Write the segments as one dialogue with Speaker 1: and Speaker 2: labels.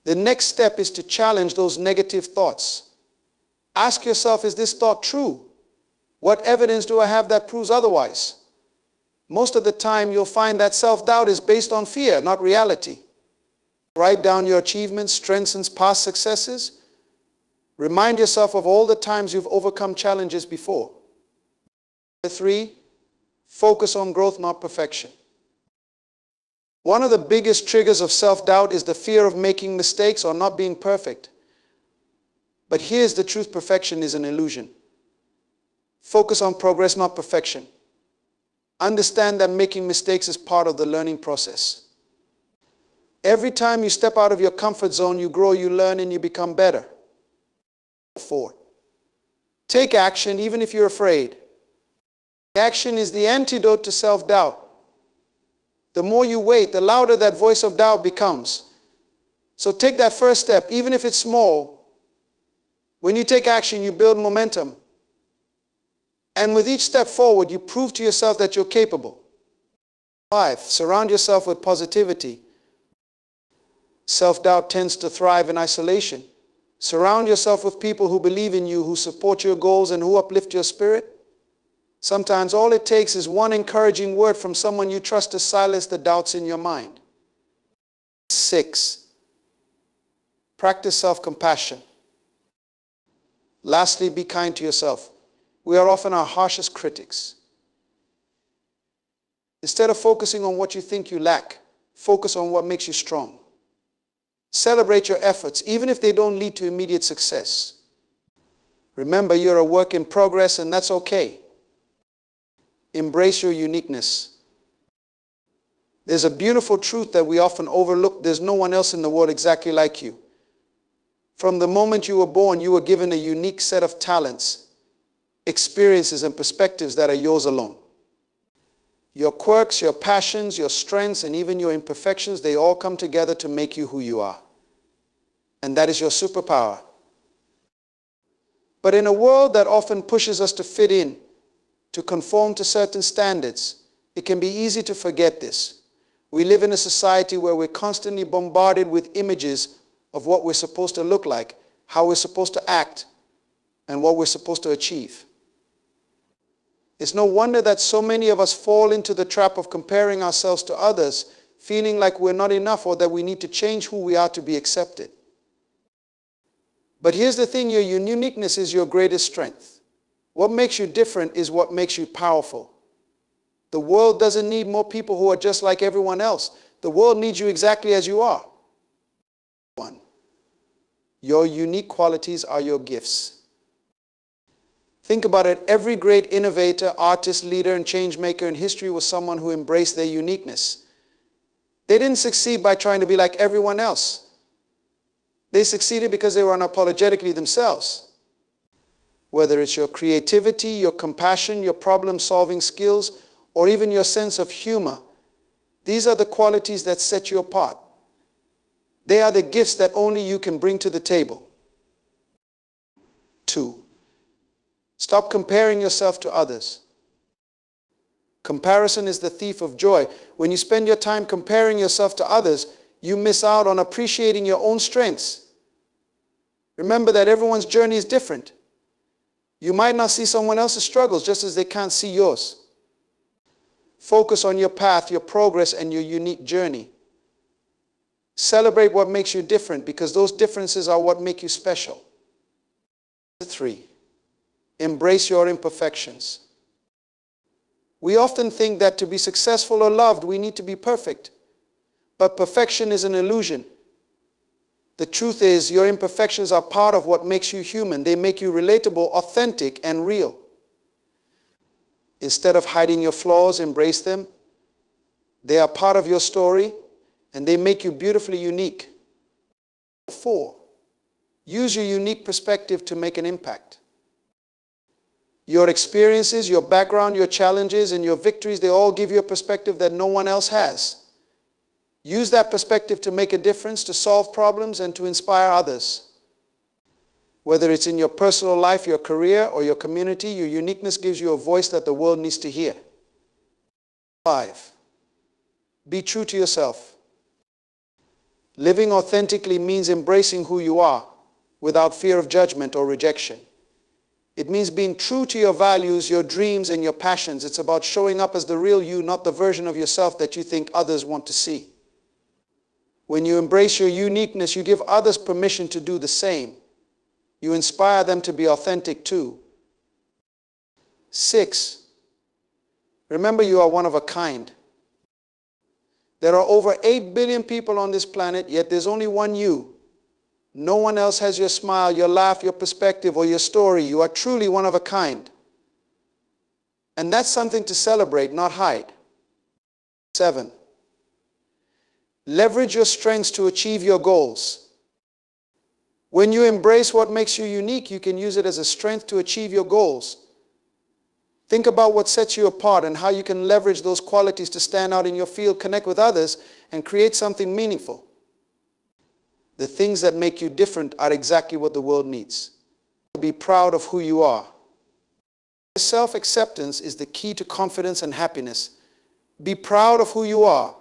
Speaker 1: The next step is to challenge those negative thoughts. Ask yourself, is this thought true? What evidence do I have that proves otherwise? Most of the time, you'll find that self-doubt is based on fear, not reality. Write down your achievements, strengths, and past successes. Remind yourself of all the times you've overcome challenges before. 3, focus on growth, not perfection. One of the biggest triggers of self-doubt is the fear of making mistakes or not being perfect. But here's the truth: perfection is an illusion. Focus on progress, not perfection. Understand that making mistakes is part of the learning process. Every time you step out of your comfort zone, you grow, you learn, and you become better. 4, take action even if you're afraid. Action is the antidote to self-doubt. The more you wait, the louder that voice of doubt becomes. So take that first step, even if it's small. When you take action, you build momentum. And with each step forward, you prove to yourself that you're capable. 5, surround yourself with positivity. Self-doubt tends to thrive in isolation. Surround yourself with people who believe in you, who support your goals, and who uplift your spirit. Sometimes all it takes is one encouraging word from someone you trust to silence the doubts in your mind. 6, practice self-compassion. Lastly, be kind to yourself. We are often our harshest critics. Instead of focusing on what you think you lack, focus on what makes you strong. Celebrate your efforts, even if they don't lead to immediate success. Remember, you're a work in progress, and that's okay. Embrace your uniqueness. There's a beautiful truth that we often overlook. There's no one else in the world exactly like you. From the moment you were born, you were given a unique set of talents, experiences, and perspectives that are yours alone. Your quirks, your passions, your strengths, and even your imperfections, they all come together to make you who you are. And that is your superpower. But in a world that often pushes us to fit in, to conform to certain standards, it can be easy to forget this. We live in a society where we're constantly bombarded with images of what we're supposed to look like, how we're supposed to act, and what we're supposed to achieve. It's no wonder that so many of us fall into the trap of comparing ourselves to others, feeling like we're not enough or that we need to change who we are to be accepted. But here's the thing, your uniqueness is your greatest strength. What makes you different is what makes you powerful. The world doesn't need more people who are just like everyone else. The world needs you exactly as you are. 1. Your unique qualities are your gifts. Think about it. Every great innovator, artist, leader, and change maker in history was someone who embraced their uniqueness. They didn't succeed by trying to be like everyone else. They succeeded because they were unapologetically themselves. Whether it's your creativity, your compassion, your problem-solving skills, or even your sense of humor, these are the qualities that set you apart. They are the gifts that only you can bring to the table. 2. Stop comparing yourself to others. Comparison is the thief of joy. When you spend your time comparing yourself to others, you miss out on appreciating your own strengths. Remember that everyone's journey is different. You might not see someone else's struggles just as they can't see yours. Focus on your path, your progress, and your unique journey. Celebrate what makes you different, because those differences are what make you special. 3. Embrace your imperfections. We often think that to be successful or loved, we need to be perfect. But perfection is an illusion. The truth is, your imperfections are part of what makes you human. They make you relatable, authentic, and real. Instead of hiding your flaws, embrace them. They are part of your story, and they make you beautifully unique. 4. Use your unique perspective to make an impact. Your experiences, your background, your challenges, and your victories, they all give you a perspective that no one else has. Use that perspective to make a difference, to solve problems, and to inspire others. Whether it's in your personal life, your career, or your community, your uniqueness gives you a voice that the world needs to hear. 5. Be true to yourself. Living authentically means embracing who you are without fear of judgment or rejection. It means being true to your values, your dreams, and your passions. It's about showing up as the real you, not the version of yourself that you think others want to see. When you embrace your uniqueness, you give others permission to do the same. You inspire them to be authentic too. 6. Remember, you are one of a kind. There are over 8 billion people on this planet, yet there's only one you. No one else has your smile, your laugh, your perspective, or your story. You are truly one of a kind. And that's something to celebrate, not hide. 7. Leverage your strengths to achieve your goals. When you embrace what makes you unique, you can use it as a strength to achieve your goals. Think about what sets you apart and how you can leverage those qualities to stand out in your field, connect with others, and create something meaningful. The things that make you different are exactly what the world needs. Be proud of who you are. Self-acceptance is the key to confidence and happiness. Be proud of who you are.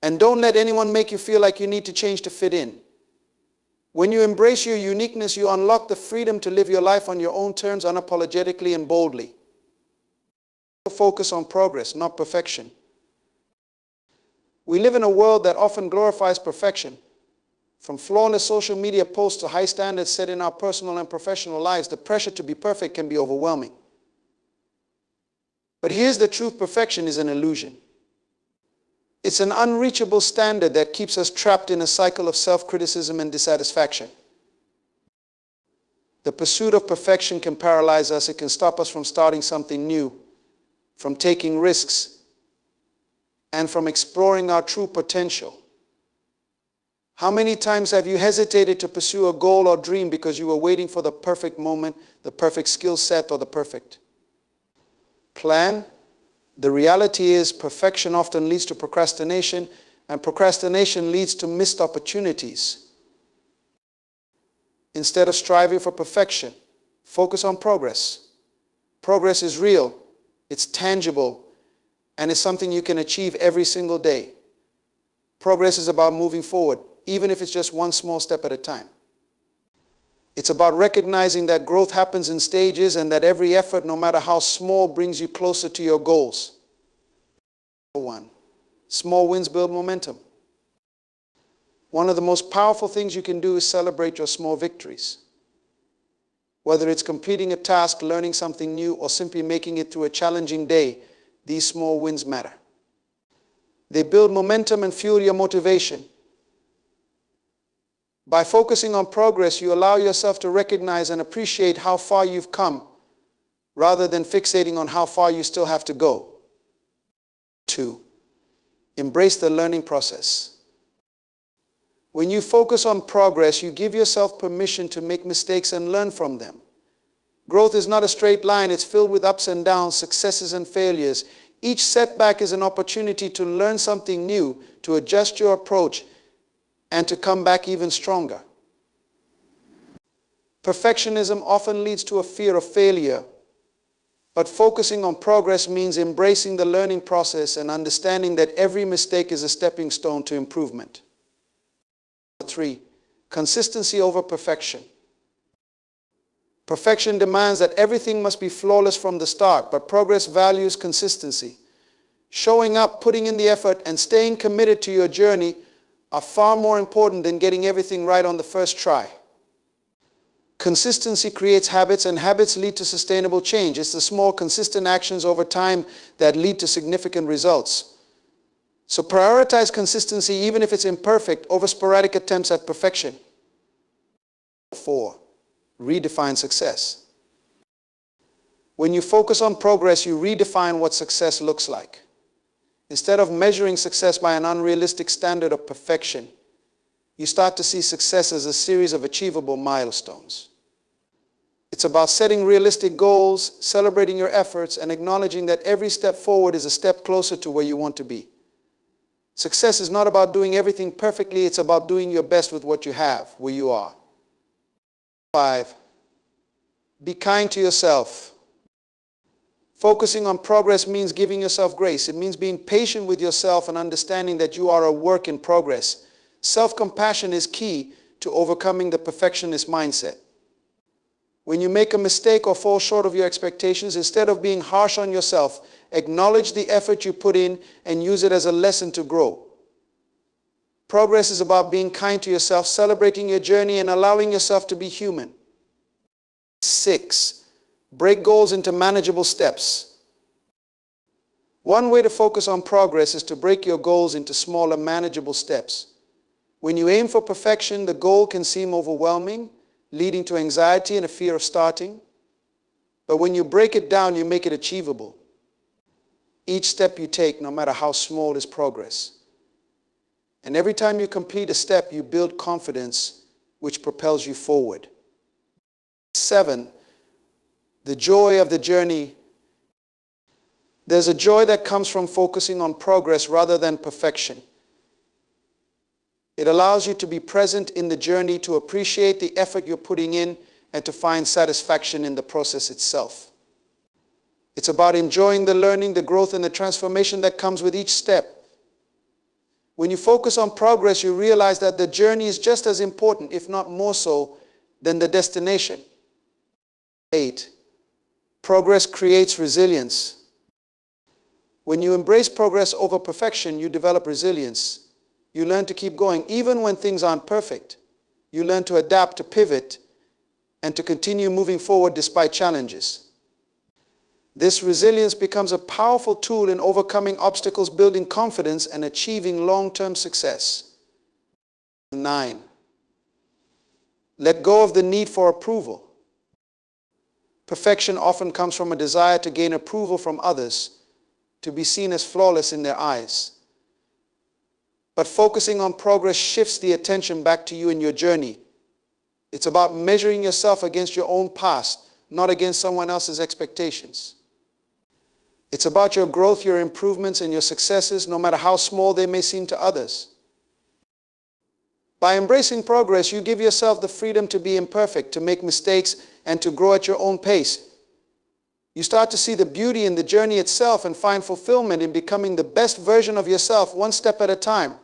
Speaker 1: And don't let anyone make you feel like you need to change to fit in. When you embrace your uniqueness, you unlock the freedom to live your life on your own terms, unapologetically and boldly. Focus on progress, not perfection. We live in a world that often glorifies perfection. From flawless social media posts to high standards set in our personal and professional lives, the pressure to be perfect can be overwhelming. But here's the truth: perfection is an illusion. It's an unreachable standard that keeps us trapped in a cycle of self-criticism and dissatisfaction. The pursuit of perfection can paralyze us. It can stop us from starting something new, from taking risks, and from exploring our true potential. How many times have you hesitated to pursue a goal or dream because you were waiting for the perfect moment, the perfect skill set, or the perfect plan? The reality is, perfection often leads to procrastination, and procrastination leads to missed opportunities. Instead of striving for perfection, focus on progress. Progress is real, it's tangible, and it's something you can achieve every single day. Progress is about moving forward, even if it's just one small step at a time. It's about recognizing that growth happens in stages and that every effort, no matter how small, brings you closer to your goals. 1. Small wins build momentum. One of the most powerful things you can do is celebrate your small victories. Whether it's completing a task, learning something new, or simply making it through a challenging day, these small wins matter. They build momentum and fuel your motivation. By focusing on progress, you allow yourself to recognize and appreciate how far you've come, rather than fixating on how far you still have to go. 2. Embrace the learning process. When you focus on progress, you give yourself permission to make mistakes and learn from them. Growth is not a straight line. It's filled with ups and downs, successes and failures. Each setback is an opportunity to learn something new, to adjust your approach, and to come back even stronger. Perfectionism often leads to a fear of failure, but focusing on progress means embracing the learning process and understanding that every mistake is a stepping stone to improvement. 3. Consistency over perfection. Perfection demands that everything must be flawless from the start, but progress values consistency. Showing up, putting in the effort, and staying committed to your journey are far more important than getting everything right on the first try. Consistency creates habits, and habits lead to sustainable change. It's the small, consistent actions over time that lead to significant results. So prioritize consistency, even if it's imperfect, over sporadic attempts at perfection. 4. Redefine success. When you focus on progress, you redefine what success looks like. Instead of measuring success by an unrealistic standard of perfection, you start to see success as a series of achievable milestones. It's about setting realistic goals, celebrating your efforts, and acknowledging that every step forward is a step closer to where you want to be. Success is not about doing everything perfectly. It's about doing your best with what you have, where you are. 5. Be kind to yourself. Focusing on progress means giving yourself grace. It means being patient with yourself and understanding that you are a work in progress. Self-compassion is key to overcoming the perfectionist mindset. When you make a mistake or fall short of your expectations, instead of being harsh on yourself, acknowledge the effort you put in and use it as a lesson to grow. Progress is about being kind to yourself, celebrating your journey, and allowing yourself to be human. 6. Break goals into manageable steps. One way to focus on progress is to break your goals into smaller, manageable steps. When you aim for perfection, the goal can seem overwhelming, leading to anxiety and a fear of starting. But when you break it down, you make it achievable. Each step you take, no matter how small, is progress. And every time you complete a step, you build confidence, which propels you forward. 7. The joy of the journey. There's a joy that comes from focusing on progress rather than perfection. It allows you to be present in the journey, to appreciate the effort you're putting in, and to find satisfaction in the process itself. It's about enjoying the learning, the growth, and the transformation that comes with each step. When you focus on progress, you realize that the journey is just as important, if not more so, than the destination. 8. Progress creates resilience. When you embrace progress over perfection, you develop resilience. You learn to keep going even when things aren't perfect. You learn to adapt, to pivot, and to continue moving forward despite challenges. This resilience becomes a powerful tool in overcoming obstacles, building confidence, and achieving long-term success. 9. Let go of the need for approval. Perfection often comes from a desire to gain approval from others, to be seen as flawless in their eyes. But focusing on progress shifts the attention back to you and your journey. It's about measuring yourself against your own past, not against someone else's expectations. It's about your growth, your improvements, and your successes, no matter how small they may seem to others. By embracing progress, you give yourself the freedom to be imperfect, to make mistakes, and to grow at your own pace. You start to see the beauty in the journey itself and find fulfillment in becoming the best version of yourself, one step at a time.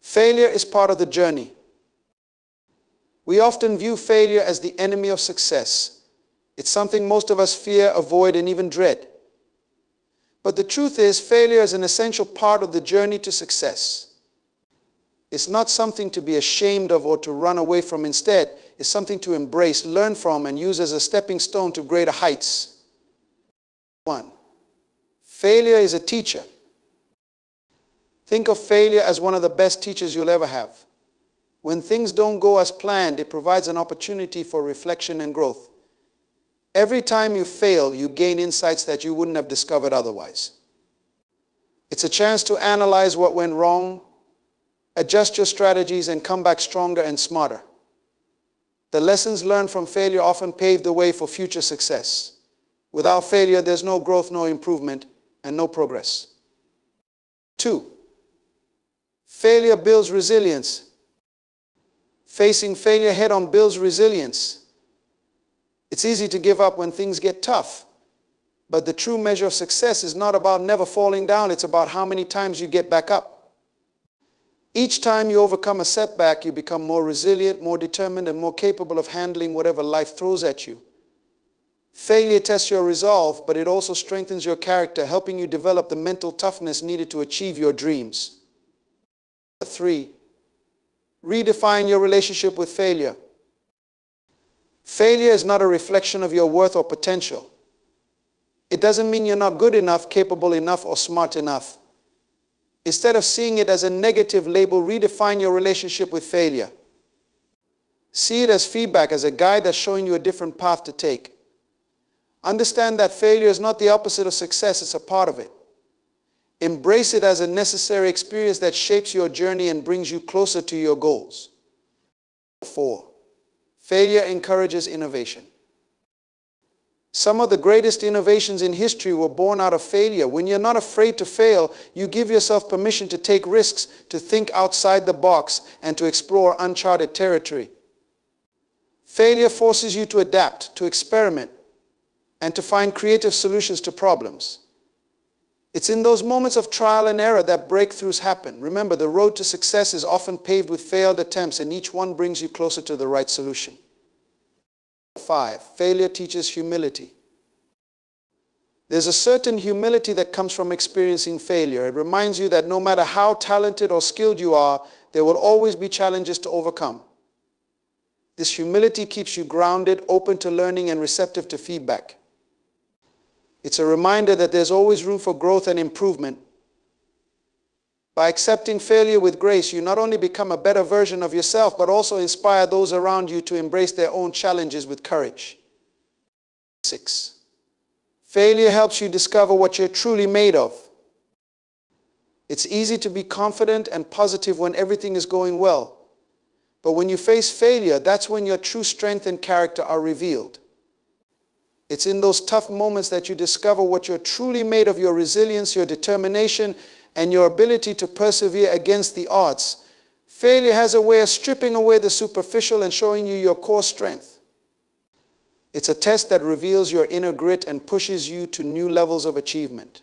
Speaker 1: Failure is part of the journey. We often view failure as the enemy of success. It's something most of us fear, avoid, and even dread. But the truth is, failure is an essential part of the journey to success. It's not something to be ashamed of or to run away from. Instead, it's something to embrace, learn from, and use as a stepping stone to greater heights. 1. Failure is a teacher. Think of failure as one of the best teachers you'll ever have. When things don't go as planned, it provides an opportunity for reflection and growth. Every time you fail, you gain insights that you wouldn't have discovered otherwise. It's a chance to analyze what went wrong, adjust your strategies, and come back stronger and smarter. The lessons learned from failure often pave the way for future success. Without failure, there's no growth, no improvement, and no progress. 2. Failure builds resilience. Facing failure head-on builds resilience. It's easy to give up when things get tough. But the true measure of success is not about never falling down. It's about how many times you get back up. Each time you overcome a setback, you become more resilient, more determined, and more capable of handling whatever life throws at you. Failure tests your resolve, but it also strengthens your character, helping you develop the mental toughness needed to achieve your dreams. 3. Redefine your relationship with failure. Failure is not a reflection of your worth or potential. It doesn't mean you're not good enough, capable enough, or smart enough. Instead of seeing it as a negative label, redefine your relationship with failure. See it as feedback, as a guide that's showing you a different path to take. Understand that failure is not the opposite of success, it's a part of it. Embrace it as a necessary experience that shapes your journey and brings you closer to your goals. 4. Failure encourages innovation. Some of the greatest innovations in history were born out of failure. When you're not afraid to fail, you give yourself permission to take risks, to think outside the box, and to explore uncharted territory. Failure forces you to adapt, to experiment, and to find creative solutions to problems. It's in those moments of trial and error that breakthroughs happen. Remember, the road to success is often paved with failed attempts, and each one brings you closer to the right solution. 5. Failure teaches humility. There's a certain humility that comes from experiencing failure. It reminds you that no matter how talented or skilled you are, there will always be challenges to overcome. This humility keeps you grounded, open to learning, and receptive to feedback. It's a reminder that there's always room for growth and improvement. By accepting failure with grace, you not only become a better version of yourself, but also inspire those around you to embrace their own challenges with courage. 6. Failure helps you discover what you're truly made of. It's easy to be confident and positive when everything is going well. But when you face failure, that's when your true strength and character are revealed. It's in those tough moments that you discover what you're truly made of, your resilience, your determination, and your ability to persevere against the odds. Failure has a way of stripping away the superficial and showing you your core strength. It's a test that reveals your inner grit and pushes you to new levels of achievement.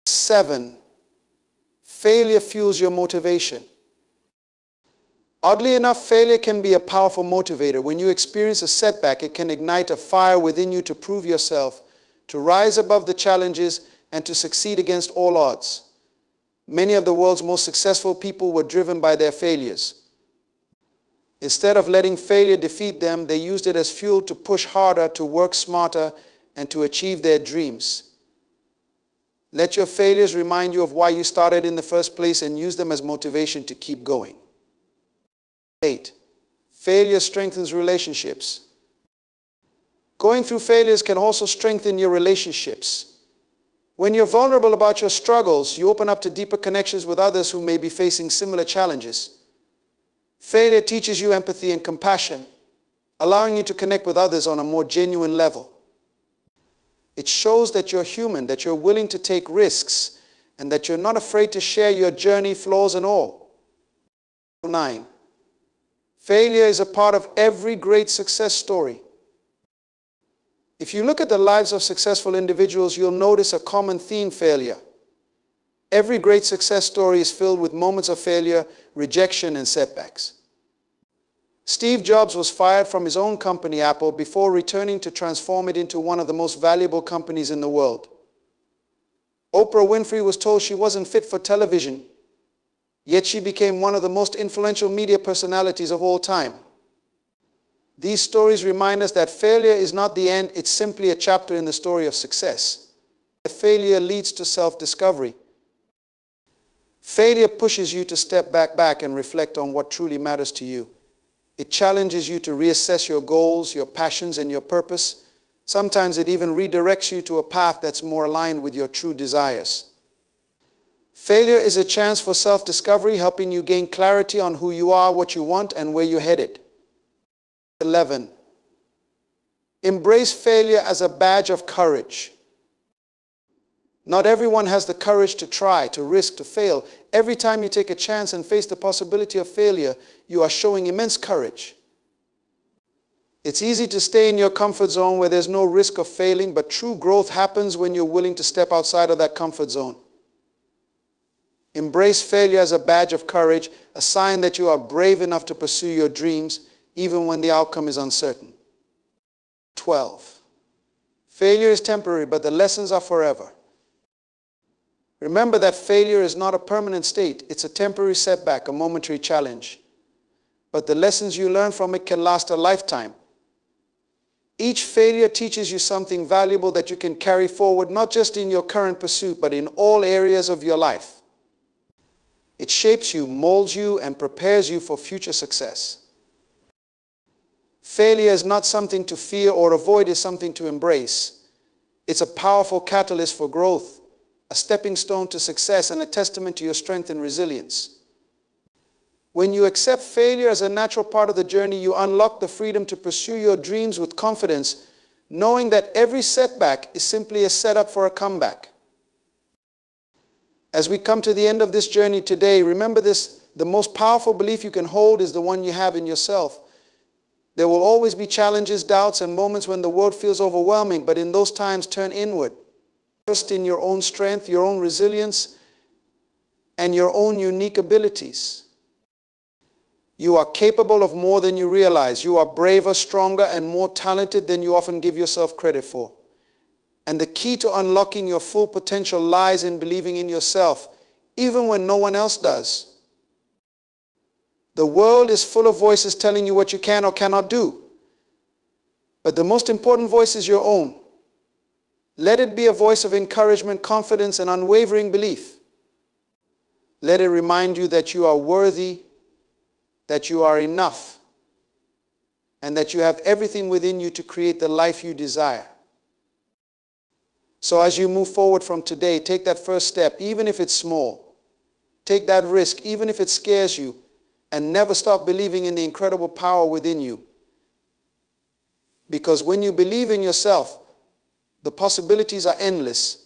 Speaker 1: 7. Failure fuels your motivation. Oddly enough, failure can be a powerful motivator. When you experience a setback, it can ignite a fire within you to prove yourself, to rise above the challenges, and to succeed against all odds. Many of the world's most successful people were driven by their failures. Instead of letting failure defeat them, they used it as fuel to push harder, to work smarter, and to achieve their dreams. Let your failures remind you of why you started in the first place, and use them as motivation to keep going. 8. Failure strengthens relationships. Going through failures can also strengthen your relationships. When you're vulnerable about your struggles, you open up to deeper connections with others who may be facing similar challenges. Failure teaches you empathy and compassion, allowing you to connect with others on a more genuine level. It shows that you're human, that you're willing to take risks, and that you're not afraid to share your journey, flaws and all. 9. Failure is a part of every great success story. If you look at the lives of successful individuals, you'll notice a common theme: failure. Every great success story is filled with moments of failure, rejection, and setbacks. Steve Jobs was fired from his own company, Apple, before returning to transform it into one of the most valuable companies in the world. Oprah Winfrey was told she wasn't fit for television, yet she became one of the most influential media personalities of all time. These stories remind us that failure is not the end, it's simply a chapter in the story of success. Failure leads to self-discovery. Failure pushes you to step back and reflect on what truly matters to you. It challenges you to reassess your goals, your passions, and your purpose. Sometimes it even redirects you to a path that's more aligned with your true desires. Failure is a chance for self-discovery, helping you gain clarity on who you are, what you want, and where you're headed. 11. Embrace failure as a badge of courage. Not everyone has the courage to try, to risk, to fail. Every time you take a chance and face the possibility of failure, you are showing immense courage. It's easy to stay in your comfort zone where there's no risk of failing, but true growth happens when you're willing to step outside of that comfort zone. Embrace failure as a badge of courage, a sign that you are brave enough to pursue your dreams, even when the outcome is uncertain. 12. Failure is temporary, but the lessons are forever. Remember that failure is not a permanent state. It's a temporary setback, a momentary challenge. But the lessons you learn from it can last a lifetime. Each failure teaches you something valuable that you can carry forward, not just in your current pursuit, but in all areas of your life. It shapes you, molds you, and prepares you for future success. Failure is not something to fear or avoid, it's something to embrace. It's a powerful catalyst for growth, a stepping stone to success, and a testament to your strength and resilience. When you accept failure as a natural part of the journey, you unlock the freedom to pursue your dreams with confidence, knowing that every setback is simply a setup for a comeback. As we come to the end of this journey today, remember this: the most powerful belief you can hold is the one you have in yourself. There will always be challenges, doubts, and moments when the world feels overwhelming, but in those times, turn inward. Trust in your own strength, your own resilience, and your own unique abilities. You are capable of more than you realize. You are braver, stronger, and more talented than you often give yourself credit for. And the key to unlocking your full potential lies in believing in yourself, even when no one else does. The world is full of voices telling you what you can or cannot do. But the most important voice is your own. Let it be a voice of encouragement, confidence, and unwavering belief. Let it remind you that you are worthy, that you are enough, and that you have everything within you to create the life you desire. So as you move forward from today, take that first step, even if it's small. Take that risk, even if it scares you, and never stop believing in the incredible power within you. Because when you believe in yourself, the possibilities are endless,